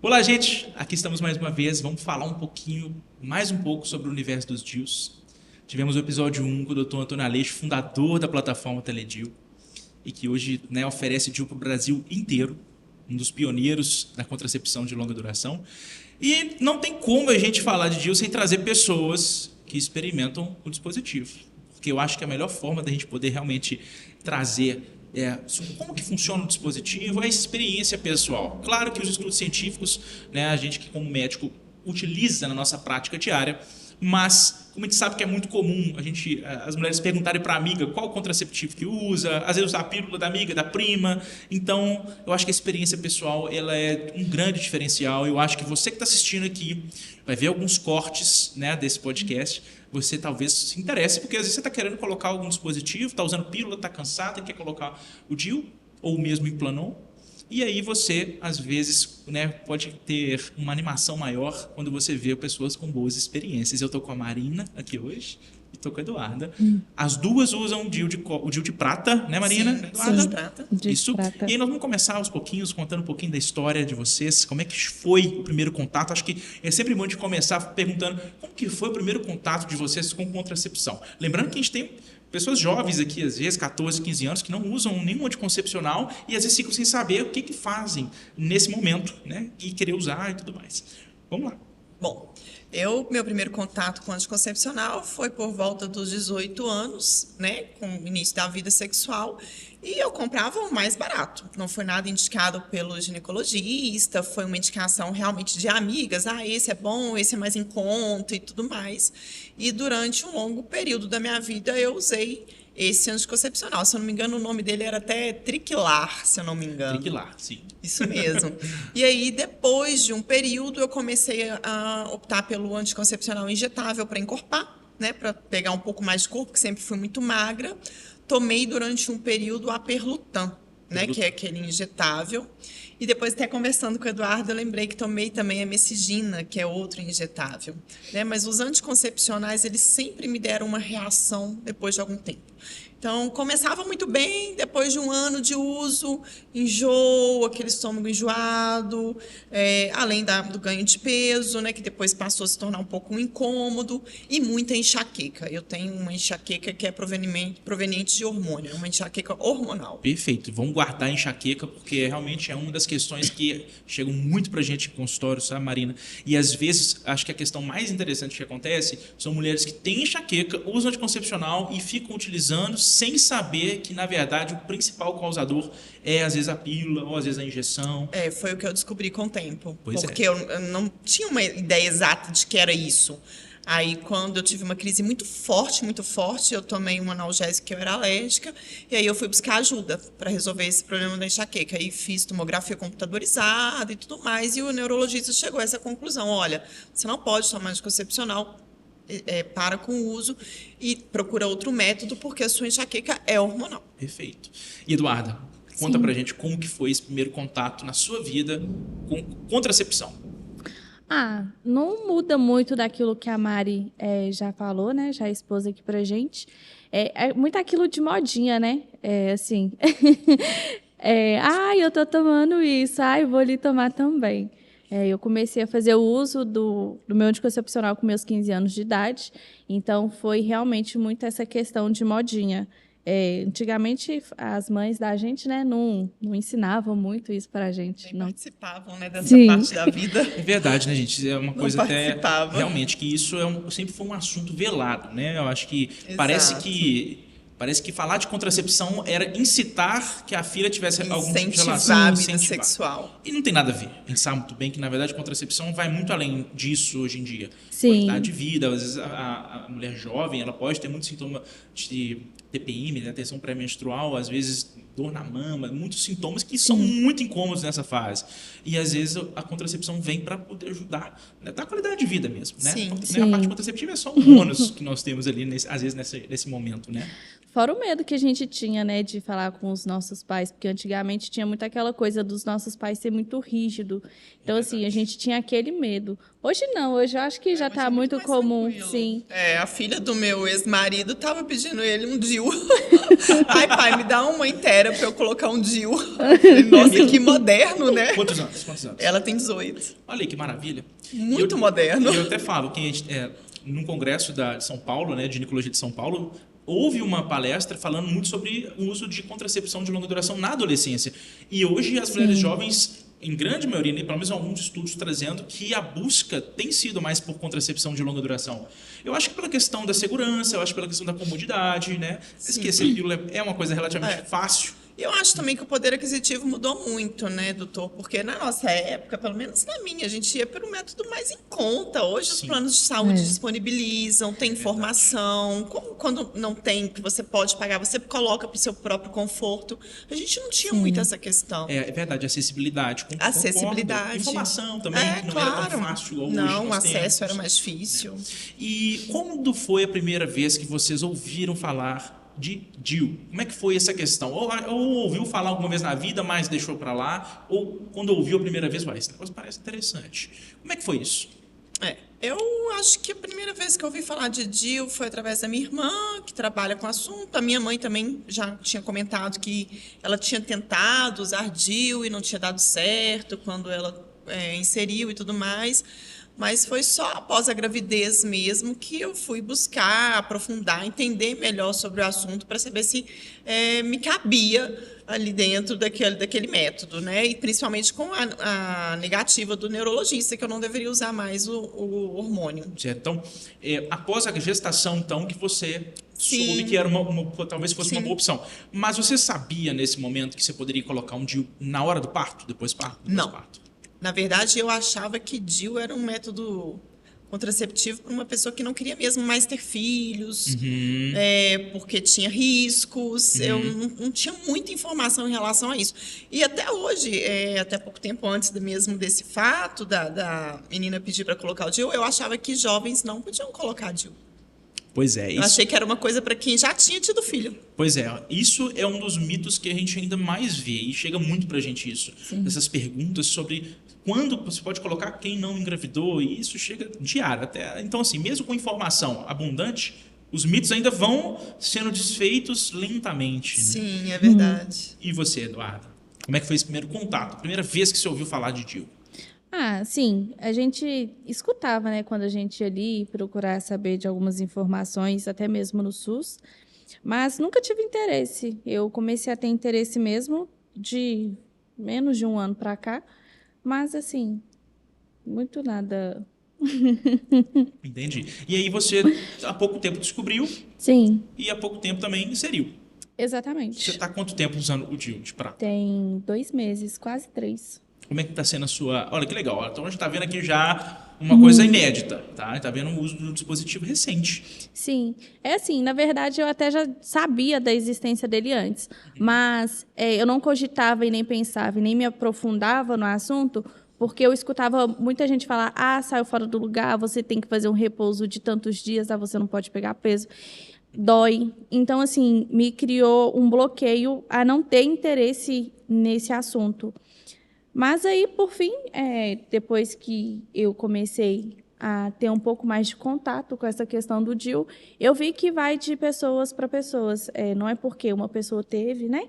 Olá, gente! Aqui estamos mais uma vez. Vamos falar mais um pouco sobre o universo dos DIUs. Tivemos o episódio 1 com o Dr. Antônio Aleixo, fundador da plataforma Teledil, e que hoje oferece DIU para o Brasil inteiro, um dos pioneiros da contracepção de longa duração. E não tem como a gente falar de DIU sem trazer pessoas que experimentam o dispositivo, porque eu acho que a melhor forma da gente poder realmente trazer como que funciona o dispositivo, a experiência pessoal. Claro que os estudos científicos, a gente que como médico utiliza na nossa prática diária, mas como a gente sabe que é muito comum as mulheres perguntarem para a amiga qual contraceptivo que usa, às vezes usar a pílula da amiga, da prima. Então, eu acho que a experiência pessoal ela é um grande diferencial. Eu acho que você que está assistindo aqui vai ver alguns cortes desse podcast. Você talvez se interesse, porque às vezes você está querendo colocar algum dispositivo, está usando pílula, está cansado e quer colocar o DIU ou mesmo Implanon. E aí você, às vezes, pode ter uma animação maior quando você vê pessoas com boas experiências. Eu estou com a Marina aqui hoje e estou com a Eduarda. As duas usam o DIU de prata, né, Marina? Sim, Eduarda? sim, de prata. Isso. Prata. E aí nós vamos começar aos pouquinhos, contando um pouquinho da história de vocês, como é que foi o primeiro contato. Acho que é sempre bom de começar perguntando como que foi o primeiro contato de vocês com contracepção. Lembrando que a gente tem pessoas jovens aqui, às vezes 14, 15 anos, que não usam nenhum anticoncepcional e às vezes ficam sem saber o que fazem nesse momento, e querer usar e tudo mais. Vamos lá. Bom, meu primeiro contato com anticoncepcional foi por volta dos 18 anos, com o início da vida sexual, e eu comprava o mais barato. Não foi nada indicado pelo ginecologista, foi uma indicação realmente de amigas. Esse é bom, esse é mais em conta e tudo mais. E durante um longo período da minha vida eu usei esse anticoncepcional. Se eu não me engano, o nome dele era até Triquilar, se eu não me engano. Triquilar, sim. Isso mesmo. E aí, depois de um período, eu comecei a optar pelo anticoncepcional injetável para encorpar, para pegar um pouco mais de corpo, que sempre fui muito magra. Tomei durante um período a Perlutan, que é aquele injetável. E depois, até conversando com o Eduardo, eu lembrei que tomei também a Mesigina, que é outro injetável. Mas os anticoncepcionais, eles sempre me deram uma reação depois de algum tempo. Então, começava muito bem, depois de um ano de uso, enjoo, aquele estômago enjoado, além do ganho de peso, que depois passou a se tornar um pouco incômodo, e muita enxaqueca. Eu tenho uma enxaqueca que é proveniente de hormônio, uma enxaqueca hormonal. Perfeito. Vamos guardar a enxaqueca, porque realmente é uma das questões que chegam muito para a gente em consultório, sabe, Marina? E às vezes, acho que a questão mais interessante que acontece são mulheres que têm enxaqueca, usam anticoncepcional e ficam utilizando sem saber que, na verdade, o principal causador é, às vezes, a pílula ou, às vezes, a injeção. Foi o que eu descobri com o tempo. Pois porque eu não tinha uma ideia exata de que era isso. Aí, quando eu tive uma crise muito forte, eu tomei um analgésico que eu era alérgica, e aí eu fui buscar ajuda para resolver esse problema da enxaqueca. Aí fiz tomografia computadorizada e tudo mais, e o neurologista chegou a essa conclusão: olha, você não pode tomar anticoncepcional, para com o uso e procura outro método, porque a sua enxaqueca é hormonal. Perfeito. E, Eduarda, conta pra gente como que foi esse primeiro contato na sua vida com contracepção. Não muda muito daquilo que a Mari já falou, já expôs aqui pra gente. É muito aquilo de modinha, assim. Eu tô tomando isso, eu vou ali tomar também. Eu comecei a fazer o uso do meu anticoncepcional com meus 15 anos de idade, então foi realmente muito essa questão de modinha. Antigamente, as mães da gente não ensinavam muito isso para a gente. Não participavam dessa Sim. parte da vida. É verdade, né, gente? É uma coisa até realmente que isso sempre foi um assunto velado, né? Eu acho que parece que falar de contracepção era incitar que a filha tivesse algum tipo de relação, a vida sexual. E não tem nada a ver. A gente sabe muito bem que, na verdade, contracepção vai muito além disso hoje em dia. Sim. Qualidade de vida, às vezes a mulher jovem, ela pode ter muito sintoma de TPM, tensão pré-menstrual, às vezes dor na mama, muitos sintomas que são muito incômodos nessa fase. E às vezes a contracepção vem para poder ajudar, dar qualidade de vida mesmo, né? Sim. A parte contraceptiva é só um bônus que nós temos ali, às vezes, nesse momento, né? Fora o medo que a gente tinha, de falar com os nossos pais, porque antigamente tinha muito aquela coisa dos nossos pais ser muito rígido. Então, assim, a gente tinha aquele medo. Hoje não, hoje eu acho que já está muito comum, sim. A filha do meu ex-marido estava pedindo ele um DIU DIU. Ai, pai, me dá uma inteira pra eu colocar um DIU. Falei, nossa, que moderno, né? Quantos anos? Ela tem 18. Olha aí que maravilha. Muito moderno. Eu até falo que num congresso de São Paulo, né, de ginecologia de São Paulo, houve uma palestra falando muito sobre o uso de contracepção de longa duração na adolescência. E hoje as mulheres jovens, em grande maioria, pelo menos alguns estudos trazendo que a busca tem sido mais por contracepção de longa duração. Eu acho que pela questão da segurança, eu acho que pela questão da comodidade, né? Esquecer pílula é uma coisa relativamente fácil. Eu acho também que o poder aquisitivo mudou muito, né, doutor? Porque na nossa época, pelo menos na minha, a gente ia pelo método mais em conta. Hoje os planos de saúde disponibilizam, tem informação. Quando não tem, que você pode pagar, você coloca para o seu próprio conforto. A gente não tinha muito essa questão. É verdade, acessibilidade. Acessibilidade. Informação também, não era tão fácil igual hoje. Não, o acesso era mais difícil. E quando foi a primeira vez que vocês ouviram falar de DIU? Como é que foi essa questão? Ou ouviu falar alguma vez na vida, mas deixou para lá? Ou quando ouviu a primeira vez, esse negócio parece interessante. Como é que foi isso? Eu acho que a primeira vez que eu ouvi falar de DIU foi através da minha irmã, que trabalha com o assunto. A minha mãe também já tinha comentado que ela tinha tentado usar DIU e não tinha dado certo quando ela inseriu e tudo mais. Mas foi só após a gravidez mesmo que eu fui buscar, aprofundar, entender melhor sobre o assunto para saber se me cabia ali dentro daquele método, né? E principalmente com a negativa do neurologista, que eu não deveria usar mais o hormônio. Certo. Então, após a gestação, então, que você soube que era talvez fosse uma boa opção. Mas você sabia nesse momento que você poderia colocar um DIU na hora do parto, depois parto? Não. Na verdade, eu achava que DIU era um método contraceptivo para uma pessoa que não queria mesmo mais ter filhos, porque tinha riscos. Eu não tinha muita informação em relação a isso. E até hoje, até pouco tempo antes mesmo desse fato da menina pedir para colocar o DIU, eu achava que jovens não podiam colocar DIU. Pois é. Eu achei que era uma coisa para quem já tinha tido filho. Pois é, isso é um dos mitos que a gente ainda mais vê, e chega muito pra gente isso. Sim. Essas perguntas sobre quando você pode colocar quem não engravidou, e isso chega diário. Então, assim, mesmo com informação abundante, os mitos ainda vão sendo desfeitos lentamente. Né? Sim, é verdade. E você, Eduarda? Como é que foi esse primeiro contato? Primeira vez que você ouviu falar de DIU? Sim, a gente escutava, né, quando a gente ia ali procurar saber de algumas informações, até mesmo no SUS, mas nunca tive interesse. Eu comecei a ter interesse mesmo de menos de um ano para cá, mas, assim, muito nada. Entendi. E aí você, há pouco tempo, descobriu. Sim. E há pouco tempo também inseriu. Exatamente. Você está há quanto tempo usando o DIU de prata? Tem 2 meses, quase 3. Como é que está sendo a sua... Olha, que legal. Então, a gente está vendo aqui já uma coisa inédita, tá? Está vendo o uso do dispositivo recente. Sim. É assim, na verdade, eu até já sabia da existência dele antes, mas eu não cogitava e nem pensava e nem me aprofundava no assunto, porque eu escutava muita gente falar, saiu fora do lugar, você tem que fazer um repouso de tantos dias, você não pode pegar peso. Dói. Então, assim, me criou um bloqueio a não ter interesse nesse assunto. Mas aí, por fim, depois que eu comecei a ter um pouco mais de contato com essa questão do DIU, eu vi que vai de pessoas para pessoas. Não é porque uma pessoa teve, né?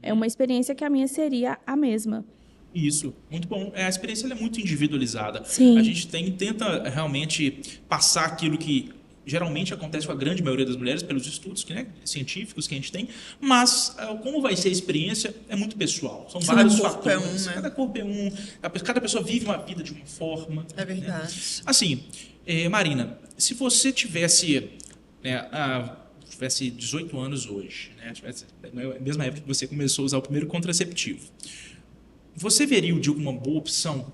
É uma experiência que a minha seria a mesma. Isso, muito bom. A experiência ela é muito individualizada. Sim. A gente tenta realmente passar aquilo que geralmente acontece com a grande maioria das mulheres, pelos estudos científicos que a gente tem, mas como vai ser a experiência é muito pessoal. São vários fatores. Cada corpo é um. Cada pessoa vive uma vida de uma forma. É verdade. Né? Assim, Marina, se você tivesse 18 anos hoje, né? Tivesse na mesma época que você começou a usar o primeiro contraceptivo, você veria o DIU como uma boa opção?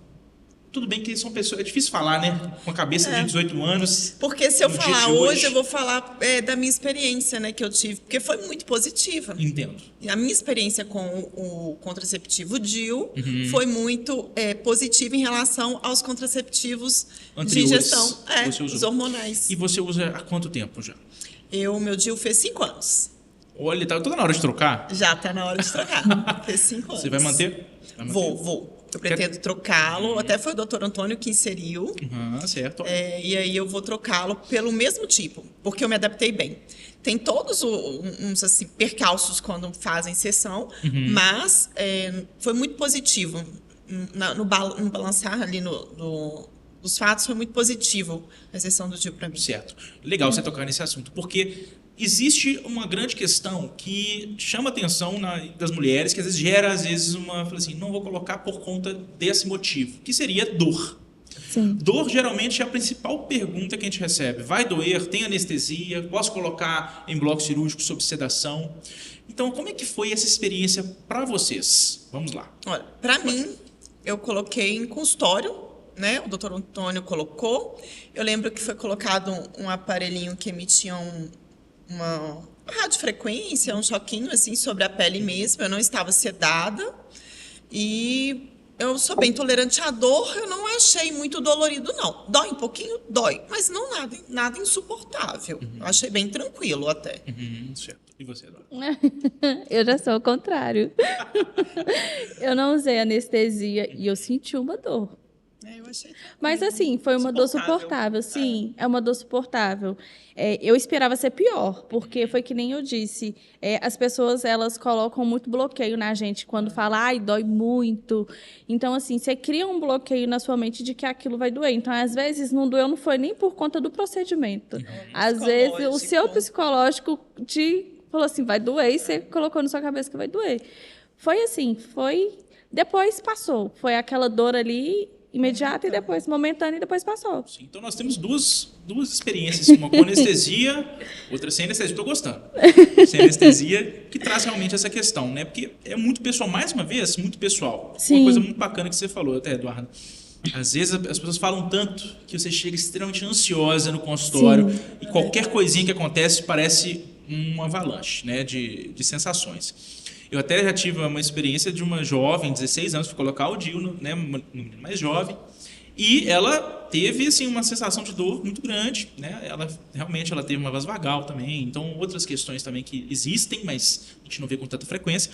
Tudo bem que são pessoas... É difícil falar, né? Com a cabeça de 18 anos. Porque se eu falar hoje, eu vou falar da minha experiência, né, que eu tive. Porque foi muito positiva. Entendo. E a minha experiência com o contraceptivo DIU foi muito positiva em relação aos contraceptivos anteriores, de injeção. Os hormonais. E você usa há quanto tempo já? Meu DIU fez 5 anos. Olha, tá toda na hora de trocar? Já tá na hora de trocar. Fez 5 anos. Você vai manter? Vou. Eu pretendo trocá-lo. Até foi o doutor Antônio que inseriu. Certo. E aí eu vou trocá-lo pelo mesmo tipo, porque eu me adaptei bem. Tem todos uns assim, percalços quando fazem sessão, mas foi muito positivo. No balançar ali dos fatos, foi muito positivo a sessão do DIU para mim. Certo. Legal você tocar nesse assunto, porque existe uma grande questão que chama a atenção das mulheres, que às vezes gera, fala assim, não vou colocar por conta desse motivo, que seria dor. Sim. Dor, geralmente, é a principal pergunta que a gente recebe. Vai doer? Tem anestesia? Posso colocar em bloco cirúrgico sob sedação? Então, como é que foi essa experiência para vocês? Vamos lá. Olha, para mim, eu coloquei em consultório, né? O doutor Antônio colocou. Eu lembro que foi colocado um aparelhinho que emitia uma radiofrequência, um choquinho assim sobre a pele mesmo. Eu não estava sedada e eu sou bem tolerante à dor. Eu não achei muito dolorido, não. Dói um pouquinho? Dói, mas não nada insuportável. Eu achei bem tranquilo até. Certo. E você, Dora? Eu já sou o contrário. Eu não usei anestesia e eu senti uma dor. Eu achei Mas assim, foi uma dor suportável. Sim, é uma dor suportável. Eu esperava ser pior, porque foi que nem eu disse. As pessoas, elas colocam muito bloqueio na gente quando fala, ai, dói muito. Então, assim, você cria um bloqueio na sua mente de que aquilo vai doer. Então, às vezes, não doeu, não foi nem por conta do procedimento. Às vezes, o seu psicológico te falou assim, vai doer, e você colocou na sua cabeça que vai doer. Foi assim, depois passou. Foi aquela dor ali imediata e depois momentânea e depois passou. Sim, então nós temos duas experiências, uma com anestesia, outra sem anestesia. Estou gostando. Sem anestesia, que traz realmente essa questão, né? Porque é muito pessoal, mais uma vez, muito pessoal. Sim. Uma coisa muito bacana que você falou até, Eduardo. Às vezes as pessoas falam tanto que você chega extremamente ansiosa no consultório. Sim. E qualquer coisinha que acontece parece uma avalanche, né, de sensações. Eu até já tive uma experiência de uma jovem, 16 anos, fui colocar o DIU, né, uma menina mais jovem, e ela teve assim, uma sensação de dor muito grande, né? Realmente ela teve uma voz vagal também, então outras questões também que existem, mas a gente não vê com tanta frequência.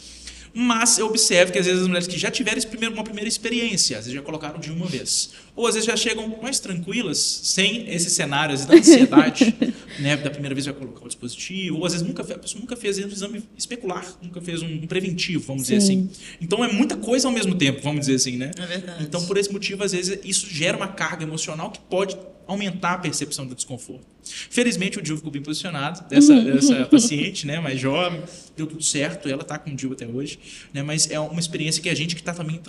Mas eu observo que às vezes as mulheres que já tiveram uma primeira experiência, às vezes já colocaram de uma vez, ou às vezes já chegam mais tranquilas, sem esse cenário às vezes, da ansiedade, né, da primeira vez vai colocar o dispositivo, ou às vezes a pessoa nunca fez um exame especular, nunca fez um preventivo, vamos dizer assim. Então é muita coisa ao mesmo tempo, vamos dizer assim, né? É verdade. Então por esse motivo, às vezes, isso gera uma carga emocional que pode aumentar a percepção do desconforto. Felizmente o DIU ficou bem posicionado dessa paciente, né, mais jovem, deu tudo certo, ela está com o DIU até hoje, né, mas é uma experiência que a gente que está também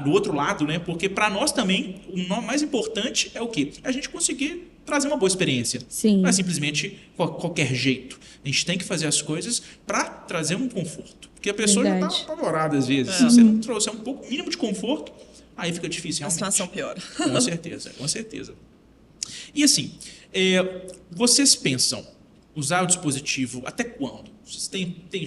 do outro lado, né, porque para nós também o mais importante é o quê? A gente conseguir trazer uma boa experiência. Sim. Não é simplesmente qualquer jeito. A gente tem que fazer as coisas para trazer um conforto, porque a pessoa já está apavorada às vezes. Se você não trouxer um pouco mínimo de conforto, aí fica difícil realmente. A situação piora. Com certeza, com certeza. E assim, vocês pensam usar o dispositivo até quando? Vocês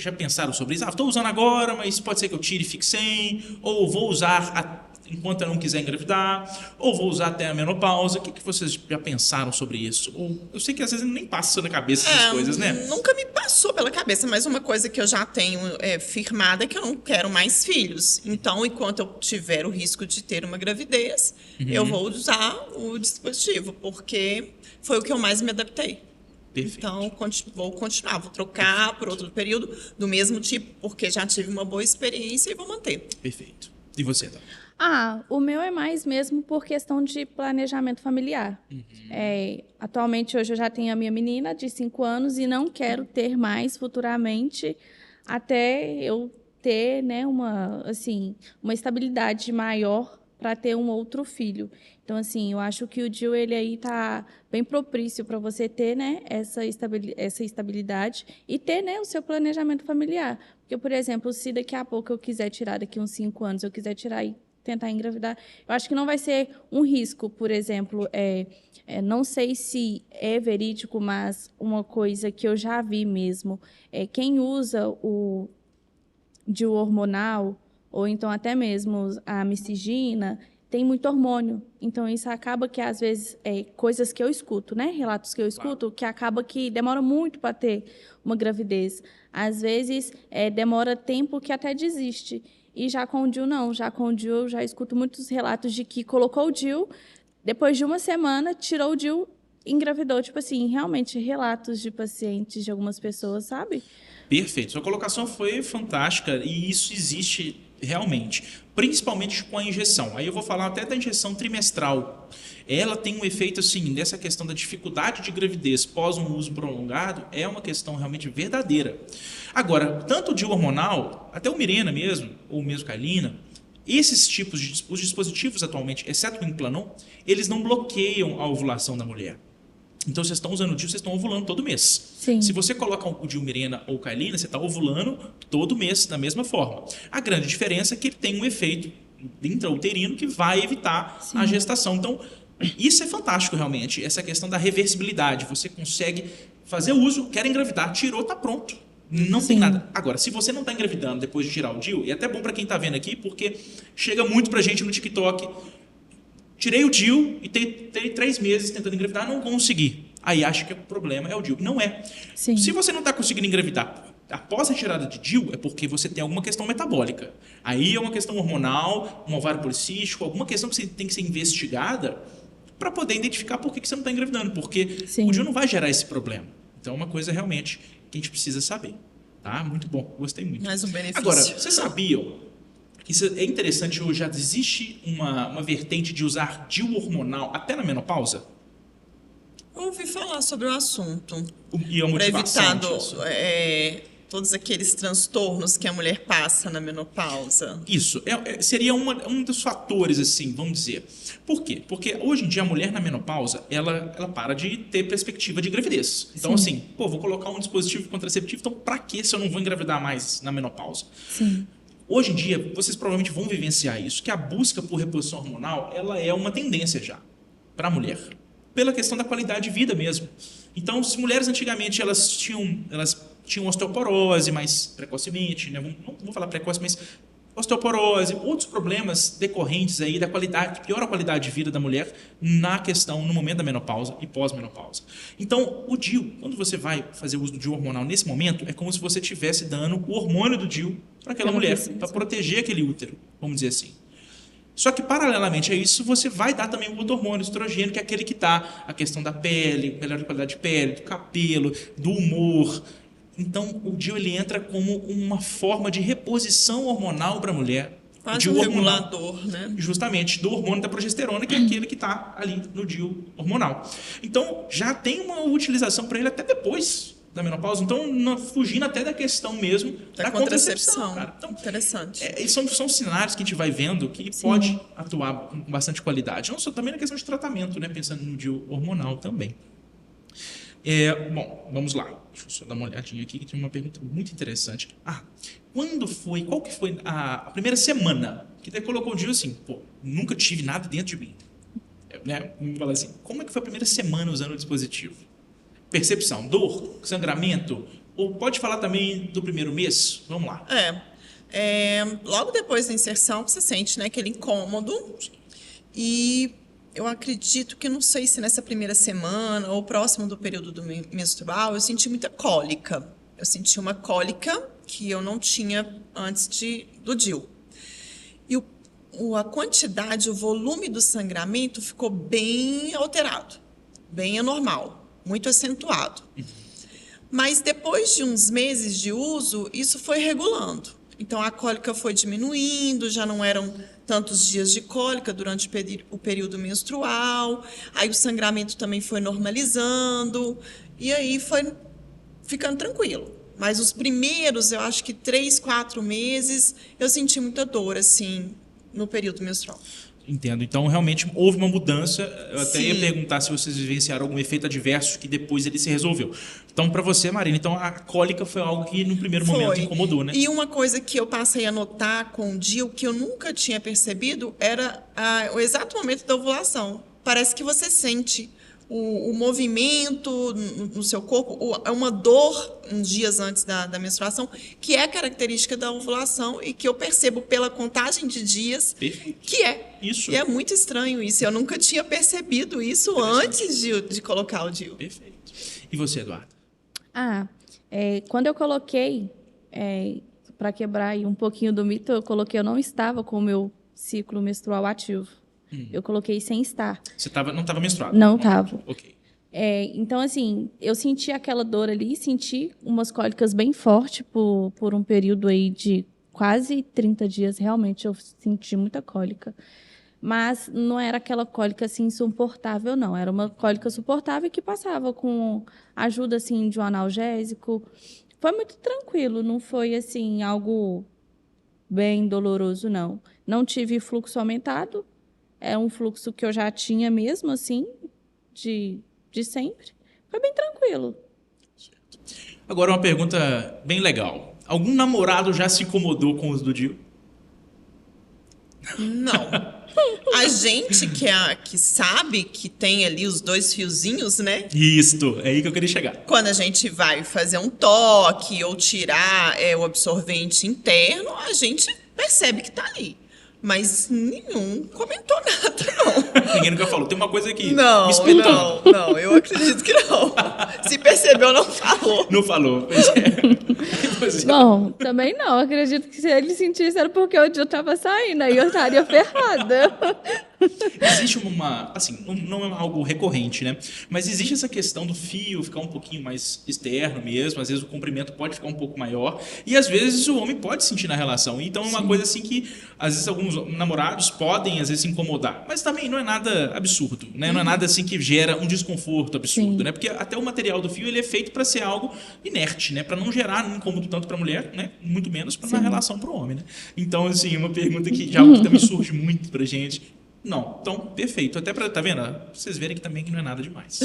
já pensaram sobre isso? Estou usando agora, mas pode ser que eu tire e fique sem, ou vou usar enquanto eu não quiser engravidar, ou vou usar até a menopausa. O que vocês já pensaram sobre isso? Eu sei que às vezes nem passa na cabeça essas coisas, né? Nunca me passou pela cabeça, mas uma coisa que eu já tenho firmada é que eu não quero mais filhos. Então, enquanto eu tiver o risco de ter uma gravidez, eu vou usar o dispositivo, porque foi o que eu mais me adaptei. Perfeito. Então, vou continuar, vou trocar por outro período do mesmo tipo, porque já tive uma boa experiência e vou manter. Perfeito. E você, Tá? O meu é mais mesmo por questão de planejamento familiar. Atualmente, hoje eu já tenho a minha menina de 5 anos e não quero ter mais futuramente até eu ter, né, uma estabilidade maior para ter um outro filho. Então, assim, eu acho que o DIU, ele aí está bem propício para você ter, né, essa estabilidade e ter, né, o seu planejamento familiar. Porque, por exemplo, se daqui a pouco eu quiser tirar, daqui uns 5 anos, eu quiser tirar e tentar engravidar, eu acho que não vai ser um risco, por exemplo, não sei se é verídico, mas uma coisa que eu já vi mesmo, quem usa o DIU hormonal, ou então até mesmo a mistigina, tem muito hormônio. Então, isso acaba que, às vezes, coisas que eu escuto, né? Relatos que eu escuto, que acaba que demora muito para ter uma gravidez. Às vezes, demora tempo que até desiste. E já com o DIU, não. Já com o DIU, eu já escuto muitos relatos de que colocou o DIU, depois de uma semana, tirou o DIU, engravidou. Tipo assim, realmente, relatos de pacientes, de algumas pessoas, sabe? Perfeito. Sua colocação foi fantástica e isso existe realmente, principalmente com a injeção. Aí eu vou falar até da injeção trimestral. Ela tem um efeito, assim, dessa questão da dificuldade de gravidez pós um uso prolongado, é uma questão realmente verdadeira. Agora, tanto o DIU hormonal, até o Mirena mesmo, ou mesmo Kyleena, esses tipos de os dispositivos atualmente, exceto o Implanon, eles não bloqueiam a ovulação da mulher. Então, vocês estão usando o DIU, vocês estão ovulando todo mês. Sim. Se você coloca o DIU Mirena ou Kyleena, você está ovulando todo mês da mesma forma. A grande diferença é que ele tem um efeito intrauterino que vai evitar a gestação. Então, isso é fantástico realmente, essa questão da reversibilidade. Você consegue fazer uso, quer engravidar, tirou, está pronto. Não tem nada. Agora, se você não está engravidando depois de tirar o DIU, e é até bom para quem está vendo aqui, porque chega muito para gente no TikTok. Tirei o DIU e tenho 3 meses tentando engravidar, não consegui. Aí acha que o problema é o DIU. Não é. Sim. Se você não está conseguindo engravidar após a retirada de DIU, é porque você tem alguma questão metabólica. Aí é uma questão hormonal, um ovário policístico, alguma questão que você tem que ser investigada para poder identificar por que você não está engravidando. Porque o DIU não vai gerar esse problema. Então é uma coisa realmente que a gente precisa saber. Tá? Muito bom. Gostei muito. Mais um benefício. Agora, vocês sabiam... Isso é interessante, hoje já existe uma vertente de usar DIU hormonal até na menopausa? Eu ouvi falar sobre o assunto. E a motivação Para disso. evitar todos aqueles transtornos que a mulher passa na menopausa. Isso, seria um dos fatores, assim, vamos dizer. Por quê? Porque hoje em dia a mulher na menopausa, ela para de ter perspectiva de gravidez. Então, assim, vou colocar um dispositivo contraceptivo, então pra que se eu não vou engravidar mais na menopausa? Sim. Hoje em dia, vocês provavelmente vão vivenciar isso, que a busca por reposição hormonal, ela é uma tendência já para a mulher, pela questão da qualidade de vida mesmo. Então, se mulheres antigamente elas tinham osteoporose mais precocemente, né? Não vou falar precoce, mas osteoporose, outros problemas decorrentes aí da qualidade, que piora a qualidade de vida da mulher no momento da menopausa e pós-menopausa. Então, o DIU, quando você vai fazer o uso do DIU hormonal nesse momento, é como se você estivesse dando o hormônio do DIU para aquela mulher, para proteger aquele útero, vamos dizer assim. Só que, paralelamente a isso, você vai dar também o outro hormônio, o estrogênio, que é aquele que dá a questão da pele, melhor qualidade de pele, do cabelo, do humor. Então, o DIU ele entra como uma forma de reposição hormonal para a mulher. Quase um regulador, né? Justamente, do hormônio da progesterona, que é aquele que está ali no DIU hormonal. Então, já tem uma utilização para ele até depois da menopausa. Então, fugindo até da questão mesmo da contracepção. Cara. Então, interessante. São cenários que a gente vai vendo que pode atuar com bastante qualidade. Não só também na questão de tratamento, né? Pensando no DIU hormonal também. Bom, vamos lá. Deixa eu só dar uma olhadinha aqui, que tem uma pergunta muito interessante. Qual que foi a primeira semana que você colocou o DIU assim, nunca tive nada dentro de mim. Né? Fala assim, como é que foi a primeira semana usando o dispositivo? Percepção, dor, sangramento? Ou pode falar também do primeiro mês? Vamos lá. Logo depois da inserção, você sente, né, aquele incômodo e... Eu acredito que, não sei se nessa primeira semana ou próximo do período do menstrual, eu senti muita cólica. Eu senti uma cólica que eu não tinha antes do DIU. E a quantidade, o volume do sangramento ficou bem alterado, bem anormal, muito acentuado. Mas depois de uns meses de uso, isso foi regulando. Então, a cólica foi diminuindo, já não eram tantos dias de cólica durante o período menstrual. Aí o sangramento também foi normalizando. E aí foi ficando tranquilo. Mas os primeiros, eu acho que 3, 4 meses, eu senti muita dor, assim, no período menstrual. Entendo. Então, realmente, houve uma mudança. Eu até ia perguntar se vocês vivenciaram algum efeito adverso que depois ele se resolveu. Então, para você, Marina, então a cólica foi algo que no primeiro momento incomodou, né? E uma coisa que eu passei a notar com o DIU, que eu nunca tinha percebido, era o exato momento da ovulação. Parece que você sente o movimento no seu corpo, uma dor uns dias antes da menstruação, que é característica da ovulação e que eu percebo pela contagem de dias. Perfeito. Que é. Isso. E é muito estranho isso. Eu nunca tinha percebido isso antes de colocar o DIU. Perfeito. E você, Eduardo? Quando eu coloquei, para quebrar aí um pouquinho do mito, eu não estava com o meu ciclo menstrual ativo. Eu coloquei sem estar. Você não estava menstruada? Não estava. Ok. Então, assim, eu senti aquela dor ali, senti umas cólicas bem fortes por um período aí de quase 30 dias. Realmente, eu senti muita cólica. Mas não era aquela cólica, assim, insuportável, não. Era uma cólica suportável que passava com ajuda, assim, de um analgésico. Foi muito tranquilo, não foi, assim, algo bem doloroso, não. Não tive fluxo aumentado. É um fluxo que eu já tinha mesmo, assim, de sempre. Foi bem tranquilo. Agora uma pergunta bem legal. Algum namorado já se incomodou com os do DIU? Não. A gente que sabe que tem ali os 2 fiozinhos, né? Isto, é aí que eu queria chegar. Quando a gente vai fazer um toque ou tirar o absorvente interno, a gente percebe que tá ali. Mas nenhum comentou nada, não. Ninguém nunca falou. Tem uma coisa aqui Não, me espetando. não, eu acredito que não. Se percebeu, não falou. Não falou. Pois é. Pois é. Bom, também não. Acredito que se ele sentisse era porque o dia estava saindo, aí eu estaria ferrada. Existe uma... Assim, não é algo recorrente, né? Mas existe essa questão do fio ficar um pouquinho mais externo mesmo. Às vezes o comprimento pode ficar um pouco maior. E às vezes o homem pode sentir na relação. Então é uma coisa assim que, às vezes, alguns namorados podem, às vezes, se incomodar. Mas também não é nada absurdo, né? Não é nada assim que gera um desconforto absurdo, né? Porque até o material do fio ele é feito para ser algo inerte, né? Para não gerar um incômodo tanto para a mulher, né? Muito menos para uma relação para o homem, né? Então, assim, uma pergunta que já também surge muito pra gente. Não, então, perfeito. Até para, tá vendo? Vocês verem que também que não é nada demais.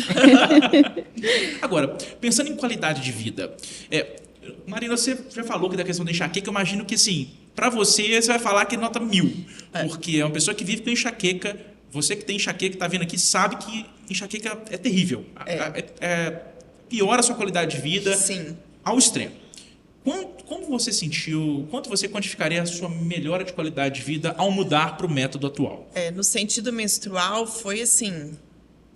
Agora, pensando em qualidade de vida, Marina, você já falou que da questão da enxaqueca, eu imagino que, assim, para você vai falar que nota 1000, porque é uma pessoa que vive com enxaqueca. Você que tem enxaqueca, que está vendo aqui, sabe que enxaqueca é terrível. Piora a sua qualidade de vida. Sim. Ao extremo. Como você sentiu, quanto você quantificaria a sua melhora de qualidade de vida ao mudar para o método atual? No sentido menstrual, foi assim,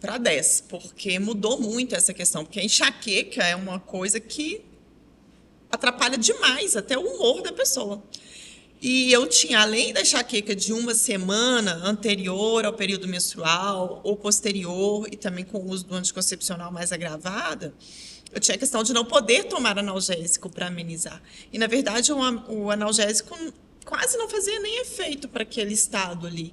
para 10, porque mudou muito essa questão, porque a enxaqueca é uma coisa que atrapalha demais até o humor da pessoa. E eu tinha, além da enxaqueca de uma semana anterior ao período menstrual ou posterior, e também com o uso do anticoncepcional mais agravada, eu tinha a questão de não poder tomar analgésico para amenizar. E, na verdade, o analgésico quase não fazia nem efeito para aquele estado ali.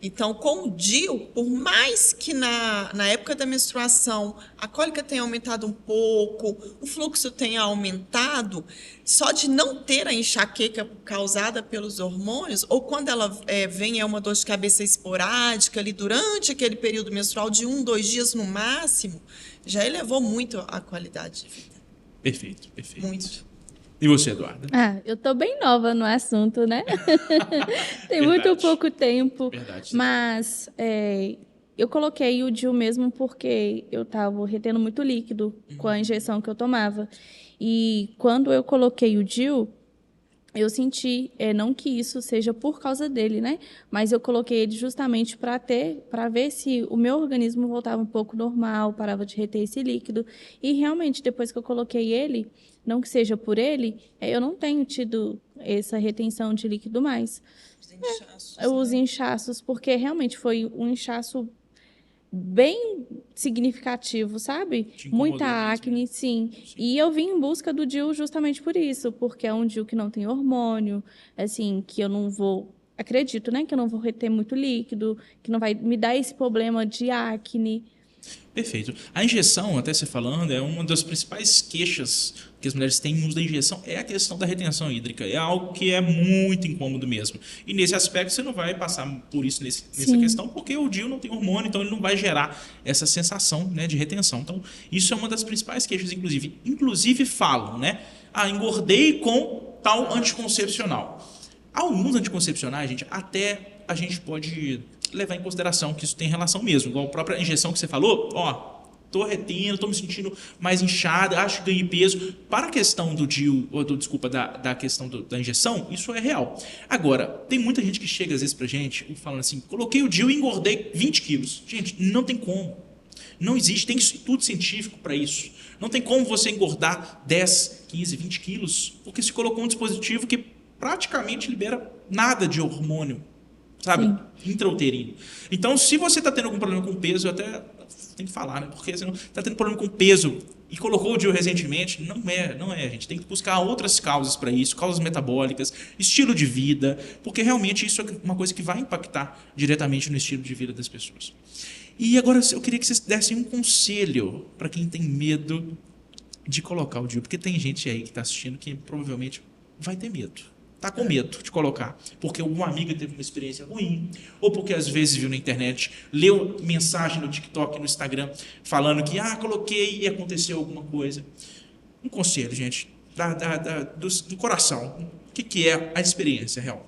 Então, com o DIU, por mais que na época da menstruação a cólica tenha aumentado um pouco, o fluxo tenha aumentado, só de não ter a enxaqueca causada pelos hormônios, ou quando ela vem uma dor de cabeça esporádica ali durante aquele período menstrual de 1-2 dias no máximo, já elevou muito a qualidade de vida. Perfeito, perfeito. Muito. E você, Eduarda? Eu tô bem nova no assunto, né? Tem Verdade. muito pouco tempo. Verdade. Mas eu coloquei o DIU mesmo porque eu estava retendo muito líquido com a injeção que eu tomava. E quando eu coloquei o DIU, eu senti, não que isso seja por causa dele, né? Mas eu coloquei ele justamente para ver se o meu organismo voltava um pouco normal, parava de reter esse líquido. E realmente, depois que eu coloquei ele, não que seja por ele, eu não tenho tido essa retenção de líquido mais. Os inchaços, Os inchaços, porque realmente foi um inchaço bem significativo, sabe? Te incomodou Muita mesmo, acne, né? sim. E eu vim em busca do DIU justamente por isso, porque é um DIU que não tem hormônio, assim, que eu não vou... Acredito, né? Que eu não vou reter muito líquido, que não vai me dar esse problema de acne. Perfeito. A injeção, até você falando, é uma das principais queixas que as mulheres têm no uso da injeção, é a questão da retenção hídrica. É algo que é muito incômodo mesmo. E nesse aspecto você não vai passar por isso nessa questão, porque o DIU não tem hormônio, então ele não vai gerar essa sensação, né, de retenção. Então, isso é uma das principais queixas, inclusive. Inclusive falam, né? Engordei com tal anticoncepcional. Alguns anticoncepcionais, gente, até a gente pode levar em consideração que isso tem relação mesmo. Igual a própria injeção que você falou, tô retendo, tô me sentindo mais inchada, acho que ganhei peso. Para a questão do DIU, da questão da injeção, isso é real. Agora, tem muita gente que chega às vezes pra gente falando assim, coloquei o DIU e engordei 20 quilos. Gente, não tem como. Não existe, tem estudo científico para isso. Não tem como você engordar 10, 15, 20 quilos, porque se colocou um dispositivo que praticamente libera nada de hormônio, sabe? Intrauterino. Então, se você está tendo algum problema com peso, eu até tem que falar, né? Porque você está tendo problema com peso e colocou o DIU recentemente, não é, gente. Tem que buscar outras causas para isso, causas metabólicas, estilo de vida, porque realmente isso é uma coisa que vai impactar diretamente no estilo de vida das pessoas. E agora eu queria que vocês dessem um conselho para quem tem medo de colocar o DIU, porque tem gente aí que está assistindo que provavelmente vai ter medo. Está com medo de colocar, porque uma amiga teve uma experiência ruim, ou porque às vezes viu na internet, leu mensagem no TikTok, no Instagram, falando que coloquei e aconteceu alguma coisa. Um conselho, gente, do coração. O que é a experiência real?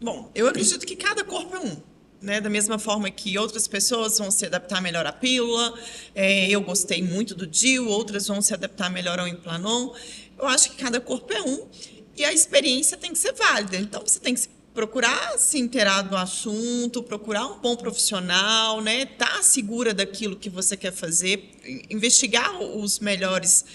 Bom, eu acredito que cada corpo é um. Né? Da mesma forma que outras pessoas vão se adaptar melhor à pílula, eu gostei muito do DIU, outras vão se adaptar melhor ao Implanon. Eu acho que cada corpo é um. E a experiência tem que ser válida. Então, você tem que procurar se inteirar do assunto, procurar um bom profissional, né? Estar segura daquilo que você quer fazer, investigar os melhores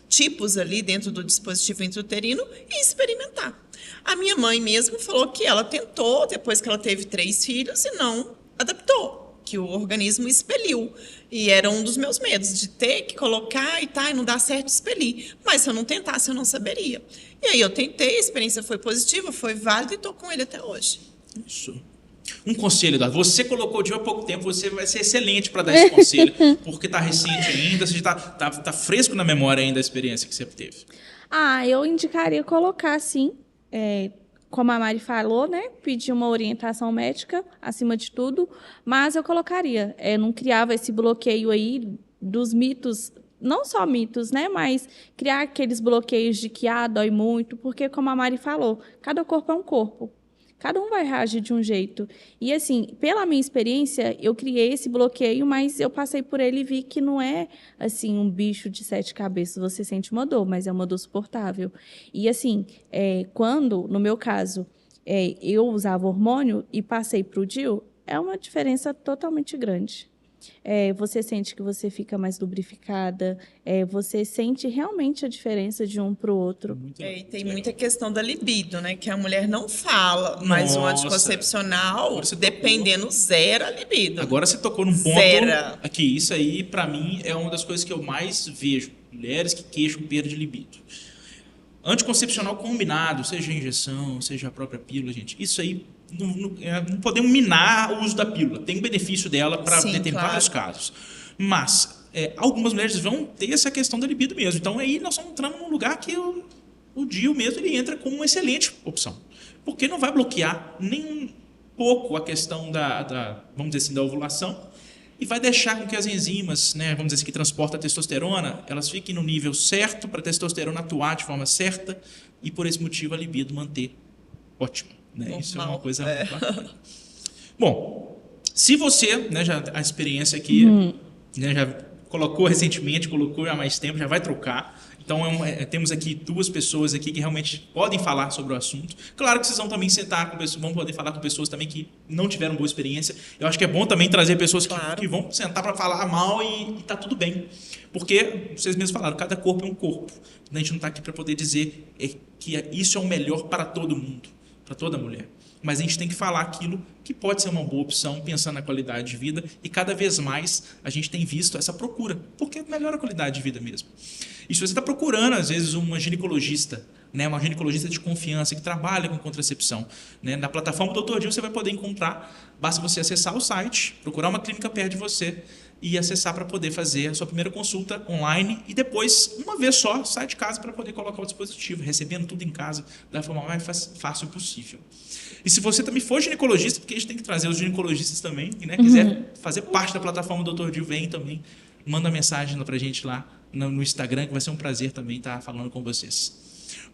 tipos ali dentro do dispositivo intrauterino e experimentar. A minha mãe mesmo falou que ela tentou, depois que ela teve 3 filhos, e não adaptou, que o organismo expeliu. E era um dos meus medos, de ter que colocar e não dar certo, expelir. Mas se eu não tentasse, eu não saberia. E aí eu tentei, a experiência foi positiva, foi válida e estou com ele até hoje. Isso. Um conselho, Eduardo. Você colocou o DIU há pouco tempo, você vai ser excelente para dar esse conselho, porque está recente ainda, você está fresco na memória ainda a experiência que você teve. Eu indicaria colocar, sim. Como a Mari falou, né? Pedir uma orientação médica, acima de tudo, mas eu colocaria, não criava esse bloqueio aí dos mitos, não só mitos, né? Mas criar aqueles bloqueios de que dói muito, porque, como a Mari falou, cada corpo é um corpo. Cada um vai reagir de um jeito. E, assim, pela minha experiência, eu criei esse bloqueio, mas eu passei por ele e vi que não é, assim, um bicho de 7 cabeças. Você sente uma dor, mas é uma dor suportável. E, assim, quando, no meu caso, eu usava hormônio e passei para o DIU, é uma diferença totalmente grande. Você sente que você fica mais lubrificada, você sente realmente a diferença de um para o outro. E tem muita questão da libido, né? Que a mulher não fala, mas o anticoncepcional, dependendo, zera a libido. Agora você tocou num ponto aqui, isso aí para mim é uma das coisas que eu mais vejo, mulheres que queixam perda de libido. Anticoncepcional combinado, seja a injeção, seja a própria pílula, gente, isso aí não podemos minar o uso da pílula. Tem benefício dela para vários casos. Mas algumas mulheres vão ter essa questão da libido mesmo. Então aí nós estamos entrando num lugar que o DIU mesmo ele entra como uma excelente opção. Porque não vai bloquear nem um pouco a questão vamos dizer assim, da ovulação e vai deixar com que as enzimas, né, vamos dizer assim, que transportam a testosterona, elas fiquem no nível certo para a testosterona atuar de forma certa e por esse motivo a libido manter ótima. Né? Isso é uma coisa muito bacana. Bom, se você, né, já a experiência aqui, né, já colocou recentemente, colocou há mais tempo, já vai trocar. Então, temos aqui 2 pessoas aqui que realmente podem falar sobre o assunto. Claro que vocês vão também sentar com pessoas, vão poder falar com pessoas também que não tiveram boa experiência. Eu acho que é bom também trazer pessoas que vão sentar para falar mal e tá tudo bem. Porque, vocês mesmos falaram, cada corpo é um corpo. A gente não está aqui para poder dizer que isso é o melhor para todo mundo, para toda mulher. Mas a gente tem que falar aquilo que pode ser uma boa opção, pensando na qualidade de vida, e cada vez mais a gente tem visto essa procura, porque melhora a qualidade de vida mesmo. E se você está procurando, às vezes, uma ginecologista, né, uma ginecologista de confiança que trabalha com contracepção, né, na plataforma do Dr. DIU você vai poder encontrar, basta você acessar o site, procurar uma clínica perto de você e acessar para poder fazer a sua primeira consulta online e depois, uma vez só, sai de casa para poder colocar o dispositivo, recebendo tudo em casa da forma mais fácil possível. E se você também for ginecologista, porque a gente tem que trazer os ginecologistas também, né, quiser fazer parte da plataforma do Dr. DIU, vem também, manda mensagem para a gente lá no Instagram, que vai ser um prazer também estar falando com vocês.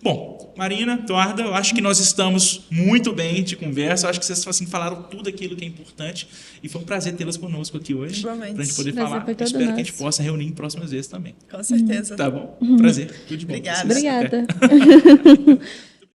Bom, Marina, Eduarda, eu acho que nós estamos muito bem de conversa. Eu acho que vocês assim, falaram tudo aquilo que é importante. E foi um prazer tê-las conosco aqui hoje. Para a gente poder falar. Espero que a gente possa reunir em próximas vezes também. Com certeza. Tá bom. Prazer. Tudo de bom. Obrigada. Obrigada.